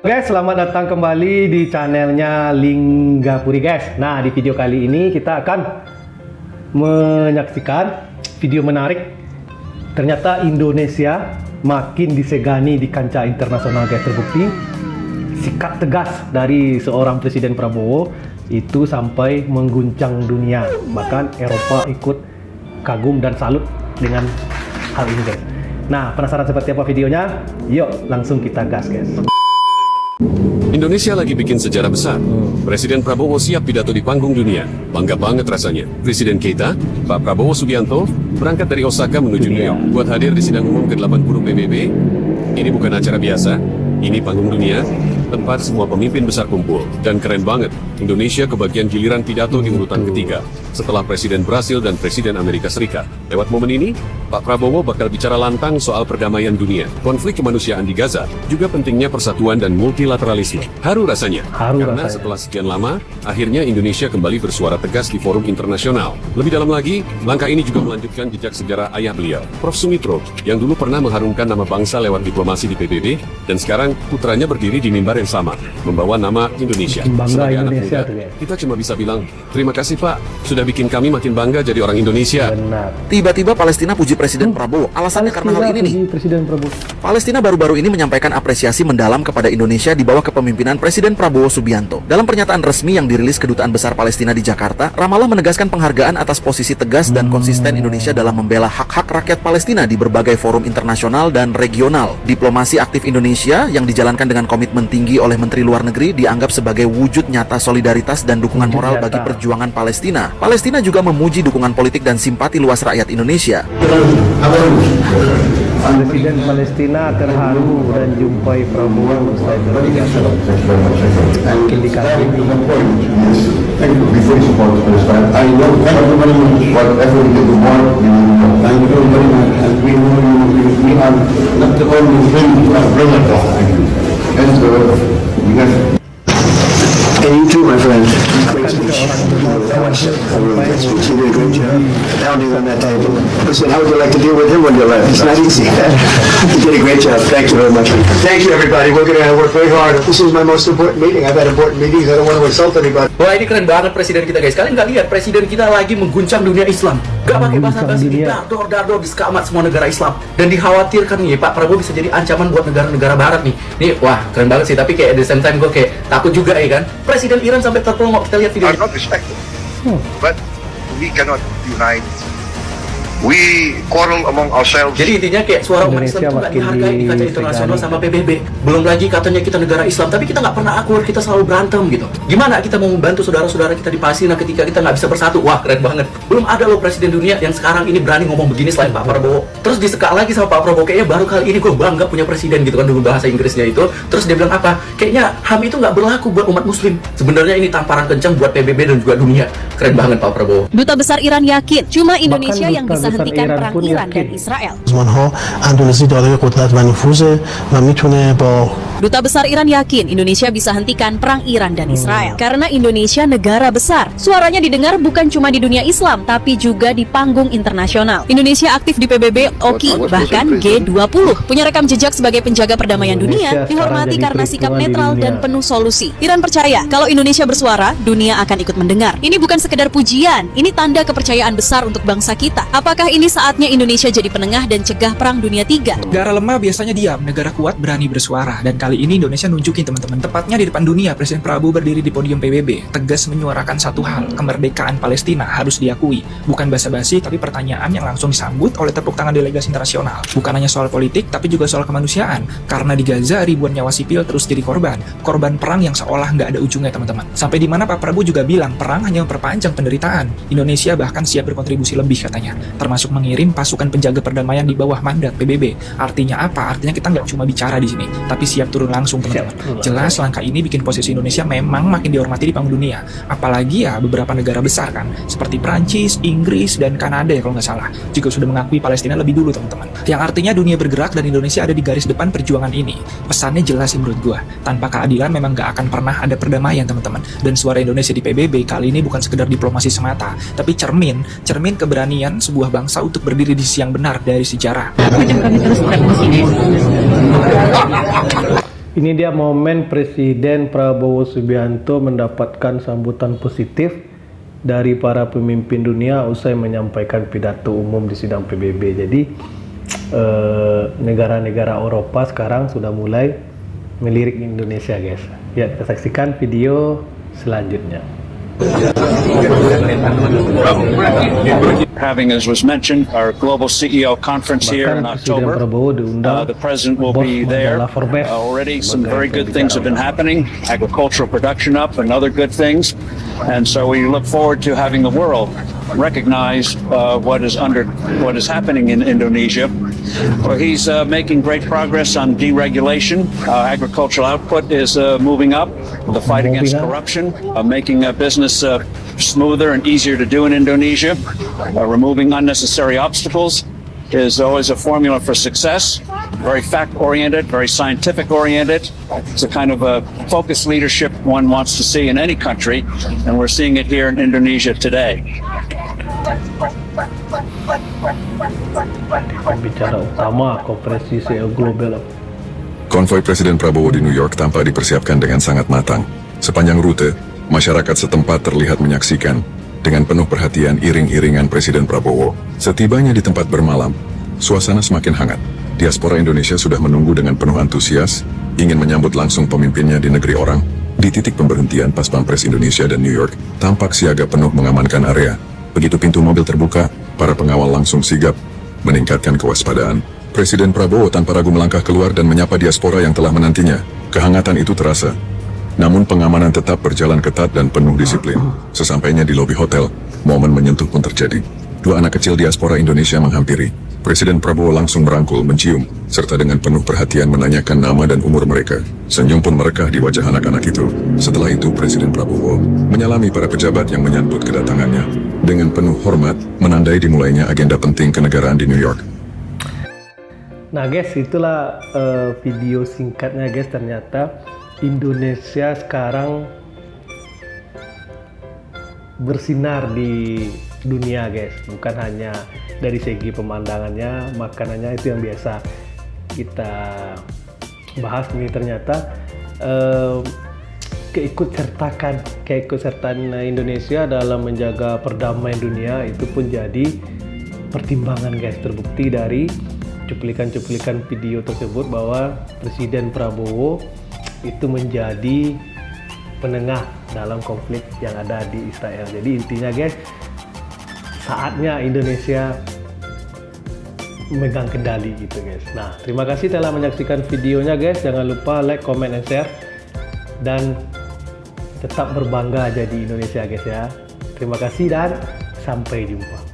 Guys, selamat datang kembali di channelnya Linggapuri guys. Nah, di video kali ini kita akan menyaksikan video menarik. Ternyata Indonesia makin disegani di kancah internasional guys. Terbukti sikap tegas dari seorang Presiden Prabowo itu sampai mengguncang dunia. Bahkan Eropa ikut kagum dan salut dengan hal ini guys. Nah, penasaran seperti apa videonya? Yuk langsung kita gas guys. Indonesia lagi bikin sejarah besar. Presiden Prabowo siap pidato di panggung dunia. Bangga banget rasanya. Presiden kita, Pak Prabowo Subianto, berangkat dari Osaka menuju New York buat hadir di sidang umum ke-80 PBB. Ini bukan acara biasa, ini panggung dunia, tempat semua pemimpin besar kumpul. Dan keren banget, Indonesia kebagian giliran pidato di urutan ketiga, setelah Presiden Brasil dan Presiden Amerika Serikat. Lewat momen ini, Pak Prabowo bakal bicara lantang soal perdamaian dunia, konflik kemanusiaan di Gaza, juga pentingnya persatuan dan multilateralisme. Haru rasanya, karena setelah sekian lama, akhirnya Indonesia kembali bersuara tegas di forum internasional. Lebih dalam lagi, langkah ini juga melanjutkan jejak sejarah ayah beliau, Prof. Sumitro, yang dulu pernah mengharumkan nama bangsa lewat diplomasi di PBB, dan sekarang putranya berdiri di mimbar yang sama, membawa nama Indonesia. Sebagai anak muda, kita cuma bisa bilang, terima kasih Pak, sudah bikin kami makin bangga jadi orang Indonesia. Tiba-tiba Palestina puji Presiden Prabowo. Alasannya karena hal ini nih. Palestina baru-baru ini menyampaikan apresiasi mendalam kepada Indonesia di bawah kepemimpinan Presiden Prabowo Subianto. Dalam pernyataan resmi yang dirilis Kedutaan Besar Palestina di Jakarta, Ramallah menegaskan penghargaan atas posisi tegas dan konsisten Indonesia dalam membela hak-hak rakyat Palestina di berbagai forum internasional dan regional. Diplomasi aktif Indonesia yang dijalankan dengan komitmen tinggi oleh Menteri Luar Negeri dianggap sebagai wujud nyata solidaritas dan dukungan moral bagi perjuangan Palestina. Palestina juga memuji dukungan politik dan simpati luas rakyat Indonesia. Presiden Palestina terharu dan jumpai Prabowo usai berpidato. Indikasi And you too, my friend. She did a great job pounding on that table. Listen, how would you like to deal with him when you left? It's not easy. You did a great job. Thank you very much. Thank you, everybody. We're going to work very hard. This is my most important meeting. I've had important meetings. I don't want to insult anybody. Wah, ini keren banget presiden kita guys. Kalian nggak lihat presiden kita lagi mengguncang dunia Islam. Gak pakai basa-basi, dardor diskamat semua negara Islam. Dan dikhawatirkan nih Pak Prabowo bisa jadi ancaman buat negara-negara Barat nih. Nih, wah keren banget sih. Tapi kayak at the same time gue kayak takut juga ya kan. Presiden Iran sampai terpelongok. Kita lihat videonya. Are not respected, but we cannot unite. We quarrel among ourselves. Jadi intinya kayak suara umat Islam itu nggak dihargai di kancah internasional sama PBB. Belum lagi katanya kita negara Islam, tapi kita nggak pernah akur, kita selalu berantem gitu. Gimana kita mau membantu saudara-saudara kita di Palestina ketika kita nggak bisa bersatu? Wah keren banget. Belum ada loh presiden dunia yang sekarang ini berani ngomong begini selain Pak Prabowo. Terus disekak lagi sama Pak Prabowo, kayaknya baru kali ini gue bangga punya presiden gitu kan, dulu bahasa Inggrisnya itu. Terus dia bilang apa? Kayaknya HAM itu nggak berlaku buat umat Muslim. Sebenarnya ini tamparan kencang buat PBB dan juga dunia. Keren banget Pak Prabowo. Duta Besar Iran yakin cuma Indonesia yang bisa hentikan perang Iran dan Israel. Duta Besar Iran yakin Indonesia bisa hentikan perang Iran dan Israel karena Indonesia negara besar. Suaranya didengar bukan cuma di dunia Islam tapi juga di panggung internasional. Indonesia aktif di PBB, OKI, bahkan G20. Punya rekam jejak sebagai penjaga perdamaian dunia, dihormati karena sikap netral dan penuh solusi. Iran percaya kalau Indonesia bersuara, dunia akan ikut mendengar. Ini bukan sekedar pujian, ini tanda kepercayaan besar untuk bangsa kita. Apakah ini saatnya Indonesia jadi penengah dan cegah perang dunia 3? Negara lemah biasanya diam, negara kuat berani bersuara. Dan kali ini Indonesia nunjukin teman-teman, tepatnya di depan dunia. Presiden Prabowo berdiri di podium PBB, tegas menyuarakan satu hal, kemerdekaan Palestina harus diakui. Bukan basa-basi, tapi pertanyaan yang langsung disambut oleh tepuk tangan delegasi internasional. Bukan hanya soal politik, tapi juga soal kemanusiaan. Karena di Gaza, ribuan nyawa sipil terus jadi korban perang yang seolah nggak ada ujungnya teman-teman. Sampai di mana Pak Prabowo juga bilang, perang hanya memperpanjang penderitaan. Indonesia bahkan siap berkontribusi lebih katanya, termasuk mengirim pasukan penjaga perdamaian di bawah mandat PBB. Artinya apa? Artinya kita nggak cuma bicara di sini, tapi siap turun langsung teman-teman. Jelas langkah ini bikin posisi Indonesia memang makin dihormati di panggung dunia. Apalagi ya beberapa negara besar kan, seperti Prancis, Inggris, dan Kanada ya kalau nggak salah, juga sudah mengakui Palestina lebih dulu teman-teman. Yang artinya dunia bergerak dan Indonesia ada di garis depan perjuangan ini. Pesannya jelas sih menurut gua. Tanpa keadilan memang nggak akan pernah ada perdamaian teman-teman. Dan suara Indonesia di PBB kali ini bukan sekedar diplomasi semata, tapi cermin keberanian sebuah bangsa untuk berdiri di sisi yang benar dari sejarah. Ini dia momen Presiden Prabowo Subianto mendapatkan sambutan positif dari para pemimpin dunia usai menyampaikan pidato umum di sidang PBB. Jadi negara-negara Eropa sekarang sudah mulai melirik Indonesia, guys. Ya, kita saksikan video selanjutnya. Having, as was mentioned, our global CEO conference here in Bahkan Presiden October. Prabowo diundang The president will bos be there. majalah Forbes Already some sebagai very good things have been pembicara. happening. Agricultural production up and other good things. And so we look forward to having the world recognize what is happening in Indonesia. Well, he's making great progress on deregulation. Agricultural output is moving up. The fight against corruption, making business smoother and easier to do in Indonesia. Removing unnecessary obstacles is always a formula for success. Very fact-oriented, very scientific-oriented. It's a kind of a focused leadership one wants to see in any country, and we're seeing it here in Indonesia today. Pembicara utama Konferensi CEO Global. Konvoi Presiden Prabowo di New York tampak dipersiapkan dengan sangat matang. Sepanjang rute, masyarakat setempat terlihat menyaksikan dengan penuh perhatian iring-iringan Presiden Prabowo. Setibanya di tempat bermalam, suasana semakin hangat. Diaspora Indonesia sudah menunggu dengan penuh antusias, ingin menyambut langsung pemimpinnya di negeri orang. Di titik pemberhentian Pas Pampres Indonesia dan New York, tampak siaga penuh mengamankan area. Begitu pintu mobil terbuka, para pengawal langsung sigap, meningkatkan kewaspadaan. Presiden Prabowo tanpa ragu melangkah keluar dan menyapa diaspora yang telah menantinya. Kehangatan itu terasa. Namun pengamanan tetap berjalan ketat dan penuh disiplin. Sesampainya di lobi hotel, momen menyentuh pun terjadi. Dua anak kecil diaspora Indonesia menghampiri. Presiden Prabowo langsung merangkul, mencium, serta dengan penuh perhatian menanyakan nama dan umur mereka. Senyum pun merekah di wajah anak-anak itu. Setelah itu Presiden Prabowo menyalami para pejabat yang menyambut kedatangannya. Dengan penuh hormat, menandai dimulainya agenda penting kenegaraan di New York. Nah guys, itulah video singkatnya guys. Ternyata Indonesia sekarang bersinar di dunia guys, bukan hanya dari segi pemandangannya, makanannya itu yang biasa kita bahas. Ini ternyata keikutsertaan Indonesia dalam menjaga perdamaian dunia itu pun jadi pertimbangan guys. Terbukti dari cuplikan-cuplikan video tersebut bahwa Presiden Prabowo itu menjadi penengah dalam konflik yang ada di Israel. Jadi intinya guys, saatnya Indonesia memegang kendali gitu guys. Nah, terima kasih telah menyaksikan videonya guys. Jangan lupa like, comment, and share. Dan tetap berbangga jadi Indonesia guys ya. Terima kasih dan sampai jumpa.